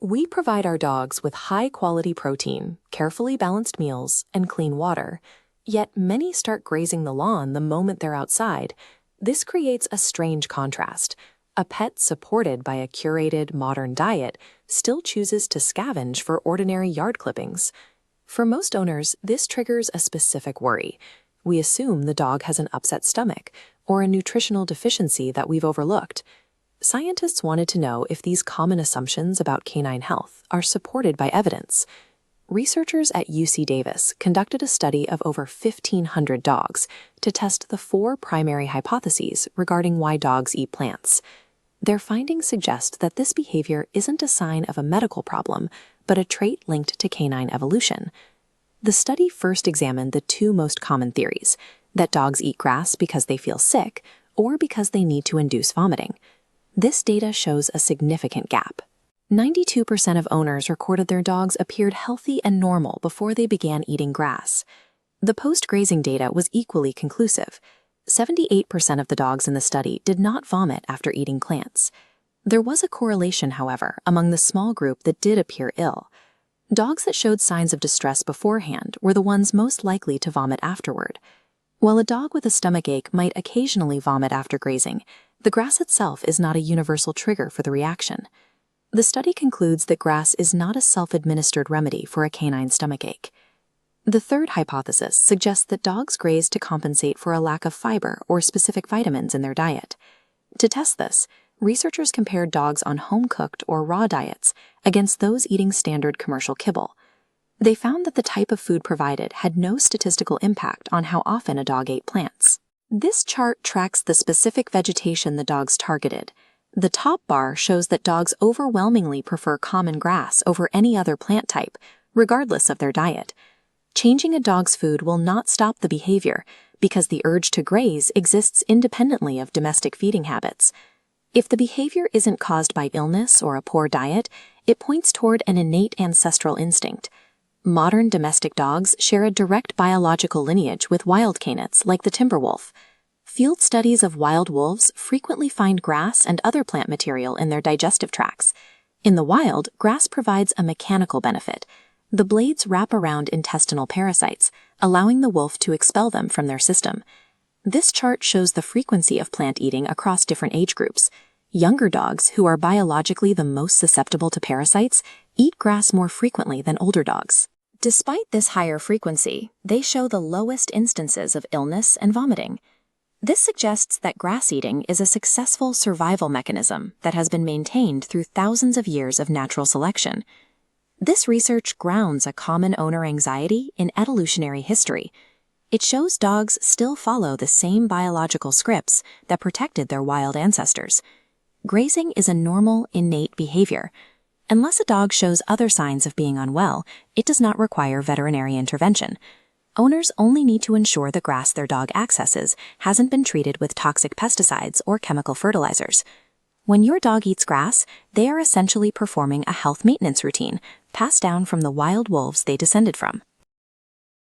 We provide our dogs with high-quality protein, carefully balanced meals, and clean water, yet many start grazing the lawn the moment they're outside. This creates a strange contrast. A pet supported by a curated, modern diet still chooses to scavenge for ordinary yard clippings. For most owners, this triggers a specific worry. We assume the dog has an upset stomach or a nutritional deficiency that we've overlooked. Scientists wanted to know if these common assumptions about canine health are supported by evidence. Researchers at UC Davis conducted a study of over 1,500 dogs to test the 4 primary hypotheses regarding why dogs eat plants. Their findings suggest that this behavior isn't a sign of a medical problem, but a trait linked to canine evolution. The study first examined the 2 most common theories, that dogs eat grass because they feel sick or because they need to induce vomiting. This data shows a significant gap. 92% of owners recorded their dogs appeared healthy and normal before they began eating grass. The post-grazing data was equally conclusive. 78% of the dogs in the study did not vomit after eating plants. There was a correlation, however, among the small group that did appear ill. Dogs that showed signs of distress beforehand were the ones most likely to vomit afterward. While a dog with a stomachache might occasionally vomit after grazing, the grass itself is not a universal trigger for the reaction. The study concludes that grass is not a self-administered remedy for a canine stomachache. The third hypothesis suggests that dogs graze to compensate for a lack of fiber or specific vitamins in their diet. To test this, researchers compared dogs on home-cooked or raw diets against those eating standard commercial kibble. They found that the type of food provided had no statistical impact on how often a dog ate plants. This chart tracks the specific vegetation the dogs targeted. The top bar shows that dogs overwhelmingly prefer common grass over any other plant type, regardless of their diet. Changing a dog's food will not stop the behavior because the urge to graze exists independently of domestic feeding habits. If the behavior isn't caused by illness or a poor diet, it points toward an innate ancestral instinct. Modern domestic dogs share a direct biological lineage with wild canids like the timber wolf. Field studies of wild wolves frequently find grass and other plant material in their digestive tracts. In the wild, grass provides a mechanical benefit. The blades wrap around intestinal parasites, allowing the wolf to expel them from their system. This chart shows the frequency of plant eating across different age groups. Younger dogs, who are biologically the most susceptible to parasites, eat grass more frequently than older dogs. Despite this higher frequency, they show the lowest instances of illness and vomiting. This suggests that grass eating is a successful survival mechanism that has been maintained through thousands of years of natural selection. This research grounds a common owner anxiety in evolutionary history. It shows dogs still follow the same biological scripts that protected their wild ancestors. Grazing is a normal, innate behavior. Unless a dog shows other signs of being unwell, it does not require veterinary intervention. Owners only need to ensure the grass their dog accesses hasn't been treated with toxic pesticides or chemical fertilizers. When your dog eats grass, they are essentially performing a health maintenance routine passed down from the wild wolves they descended from.